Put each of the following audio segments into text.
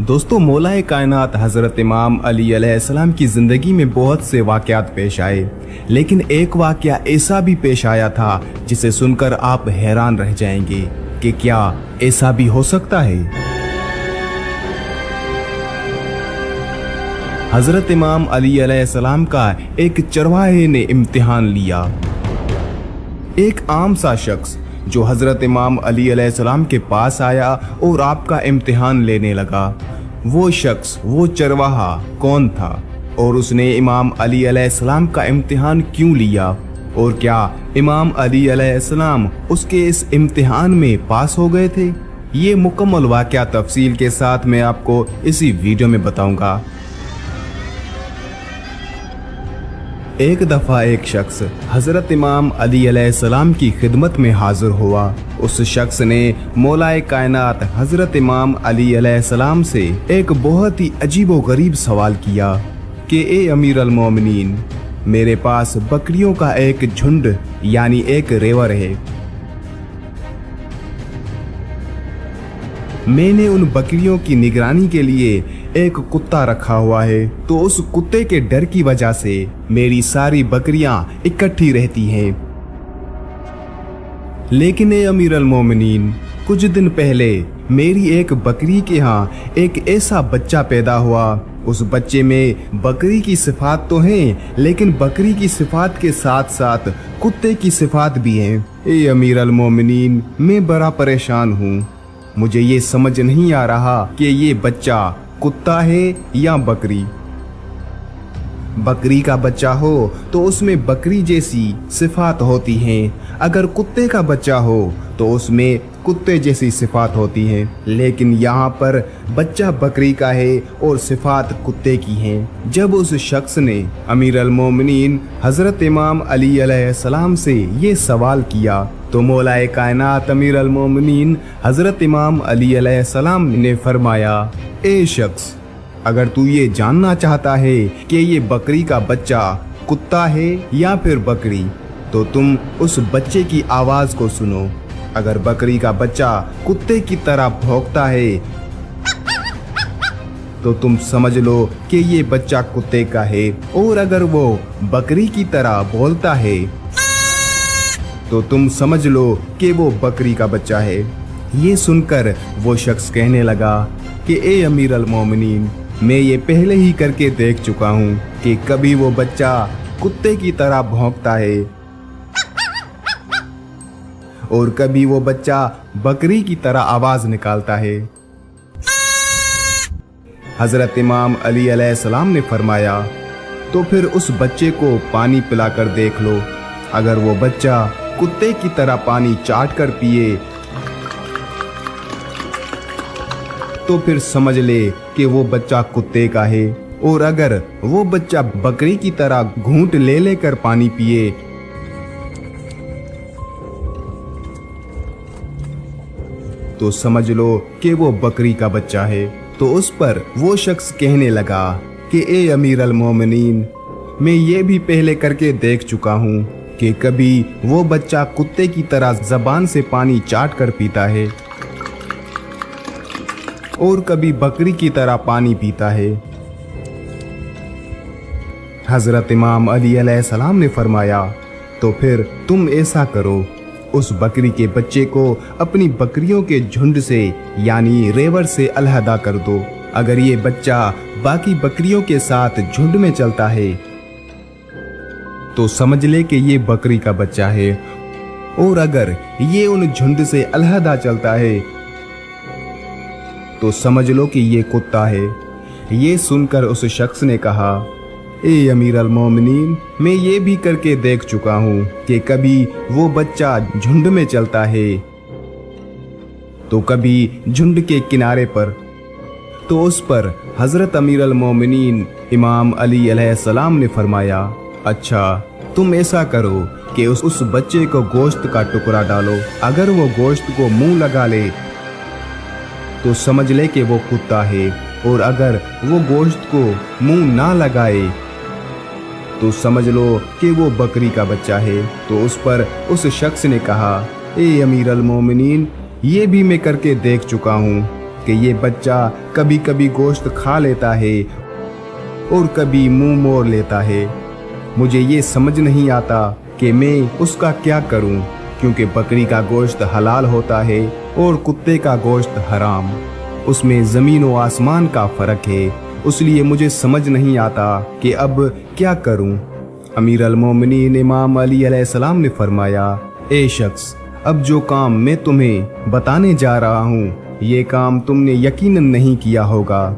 दोस्तों, मौलाए कायनात हज़रत इमाम अली अलैहिस्सलाम की ज़िंदगी में बहुत से वाक़यात पेश आए, लेकिन एक वाक़या ऐसा भी पेश आया था जिसे सुनकर आप हैरान रह जाएंगे कि क्या ऐसा भी हो सकता है। हज़रत इमाम अली अलैहिस्सलाम का एक चरवाहे ने इम्तिहान लिया। एक आम सा शख्स जो हज़रत इमाम अली अलैहिस्सलाम के पास आया और आपका इम्तिहान लेने लगा। वो शख्स, वो चरवाहा कौन था और उसने इमाम अली अलैहिस्सलाम का इम्तिहान क्यों लिया, और क्या इमाम अली अलैहिस्सलाम उसके इस इम्तिहान में पास हो गए थे? ये मुकम्मल वाक़या तफसील के साथ मैं आपको इसी वीडियो में बताऊंगा। एक दफ़ा एक शख्स हज़रत इमाम अली अलैहिस्सलाम की खिदमत में हाजिर हुआ। उस शख्स ने मौलाए कायनात हज़रत इमाम अली अलैहिस्सलाम से एक बहुत ही अजीब व गरीब सवाल किया कि ए अमीर अल मोमिनीन, मेरे पास बकरियों का एक झुंड यानी एक रेवर है। मैंने उन बकरियों की निगरानी के लिए एक कुत्ता रखा हुआ है, तो उस कुत्ते के डर की वजह से मेरी सारी बकरियां इकट्ठी रहती हैं। लेकिन ए अमीर अल मोमिनीन, कुछ दिन पहले मेरी एक बकरी के यहाँ एक ऐसा बच्चा पैदा हुआ। उस बच्चे में बकरी की सिफात तो हैं, लेकिन बकरी की सिफात के साथ साथ कुत्ते की सिफात भी हैं। ए अमीर अल मोमिनीन, मैं बड़ा परेशान हूँ। मुझे ये समझ नहीं आ रहा कि ये बच्चा कुत्ता है या बकरी। बकरी का बच्चा हो तो उसमें बकरी जैसी सिफात होती हैं, अगर कुत्ते का बच्चा हो तो उसमें कुत्ते जैसी सिफात होती हैं। लेकिन यहाँ पर बच्चा बकरी का है और सिफात कुत्ते की हैं। जब उस शख्स ने अमीर अल मोमिनीन हज़रत इमाम अली अलैहिस्सलाम से ये सवाल किया तो मौलाए कायनात अमीर अल मोमिनीन हज़रत इमाम अली अलैहिस्सलाम ने फरमाया, ए शख्स, अगर तू ये जानना चाहता है कि ये बकरी का बच्चा कुत्ता है या फिर बकरी, तो तुम उस बच्चे की आवाज़ को सुनो। अगर बकरी का बच्चा कुत्ते की तरह भौंकता है तो तुम समझ लो कि ये बच्चा कुत्ते का है, और अगर वो बकरी की तरह बोलता है तो तुम समझ लो कि वो बकरी का बच्चा है। ये सुनकर वो शख्स कहने लगा कि ए अमीर अल मोमिनीन, मैं ये पहले ही करके देख चुका हूँ कि कभी वो बच्चा कुत्ते की तरह भौंकता है और कभी वो बच्चा बकरी की तरह आवाज निकालता है। हजरत इमाम अली अलैहिस्सलाम ने फरमाया, तो फिर उस बच्चे को पानी पिलाकर देख लो। अगर वो बच्चा कुत्ते की तरह पानी चाट कर पिए तो फिर समझ ले कि वो बच्चा कुत्ते का है, और अगर वो बच्चा बकरी की तरह घूंट ले लेकर पानी पिए तो समझ लो कि वो बकरी का बच्चा है। तो उस पर वो शख्स कहने लगा कि ए अमीर अल मोमिनीन, मैं ये भी पहले करके देख चुका हूँ कि कभी वो बच्चा कुत्ते की तरह जबान से पानी चाट कर पीता है और कभी बकरी की तरह पानी पीता है। हजरत इमाम अली अलैहिस्सलाम ने फरमाया, तो फिर तुम ऐसा करो, उस बकरी के बच्चे को अपनी बकरियों के झुंड से यानी रेवर से अलहदा कर दो। अगर ये बच्चा बाकी बकरियों के साथ झुंड में चलता है तो समझ ले कि ये बकरी का बच्चा है, और अगर ये उन झुंड से अलहदा चलता है तो समझ लो कि ये कुत्ता है। ये सुनकर उस शख्स ने कहा, ए अमीर अल मोमिनीन, मैं ये भी करके देख चुका हूँ कि कभी वो बच्चा झुंड में चलता है तो कभी झुंड के किनारे पर। तो उस पर हजरत अमीर अल मोमिनीन इमाम अली अलैहिस्सलाम ने फरमाया, अच्छा, तुम ऐसा करो कि उस बच्चे को गोश्त का टुकड़ा डालो। अगर वो गोश्त को मुंह लगा ले तो समझ ले कि वो कुत्ता है, और अगर वो गोश्त को मुंह ना लगाए तो समझ लो कि वो बकरी का बच्चा है। तो उस पर उस शख्स ने कहा, ए अमीर अल मोमिनीन, ये भी मैं करके देख चुका हूँ कि ये बच्चा कभी कभी गोश्त खा लेता है और कभी मुंह मोड़ लेता है। मुझे ये समझ नहीं आता कि मैं उसका क्या करूं, क्योंकि बकरी का गोश्त हलाल होता है और कुत्ते का गोश्त हराम। उसमें ज़मीन और आसमान का फ़र्क है, इसलिए मुझे समझ नहीं आता कि अब क्या करूं। अमीर अल-मोमिनीन इमाम अली अलैहिस्सलाम ने फरमाया, ए शख्स, अब जो काम मैं तुम्हें बताने जा रहा हूँ, ये काम तुमने यकीनन नहीं किया होगा।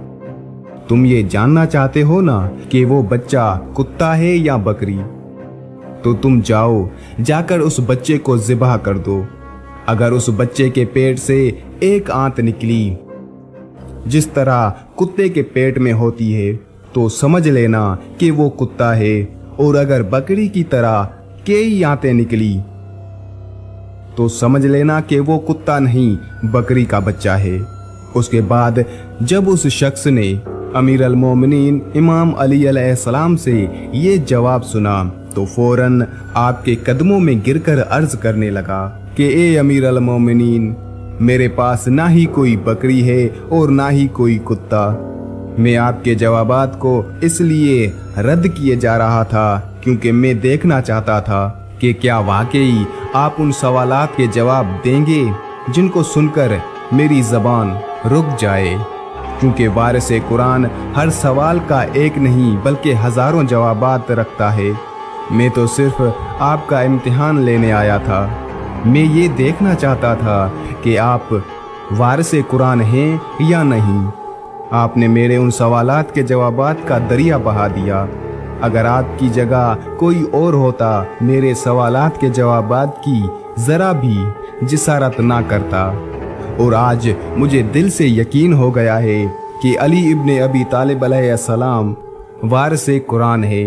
तुम ये जानना चाहते हो ना कि वो बच्चा कुत्ता है या बकरी? तो तुम जाओ, जाकर उस बच्चे को ज़िबह कर दो। अगर उस बच्चे के पेट से एक आंत निकली जिस तरह कुत्ते के पेट में होती है, तो समझ लेना कि वो कुत्ता है, और अगर बकरी की तरह कई आंतें निकली तो समझ लेना कि वो कुत्ता नहीं, बकरी का बच्चा है। उसके बाद जब उस शख्स ने अमीर अल-मोमिनीन इमाम अली अलैहिस्सलाम से ये जवाब सुना, तो फौरन आपके कदमों में गिरकर अर्ज करने लगा कि ए अमीर अल-मोमिनीन, मेरे पास ना ही कोई बकरी है और ना ही कोई कुत्ता। मैं आपके जवाबात को इसलिए रद्द किए जा रहा था क्योंकि मैं देखना चाहता था कि क्या वाकई आप उन सवालात के जवाब देंगे जिनको सुनकर मेरी ज़बान रुक जाए, क्योंकि वारिसे कुरान हर सवाल का एक नहीं बल्कि हज़ारों जवाबात रखता है। मैं तो सिर्फ आपका इम्तिहान लेने आया था। मैं ये देखना चाहता था कि आप वारिसे कुरान हैं या नहीं। आपने मेरे उन सवालात के जवाबात का दरिया बहा दिया। अगर आपकी जगह कोई और होता, मेरे सवालात के जवाबात की ज़रा भी जिसारत ना करता। और आज मुझे दिल से यकीन हो गया है कि अली इब्ने अबी तालिब अलैहिस्सलाम वारिसे कुरान है।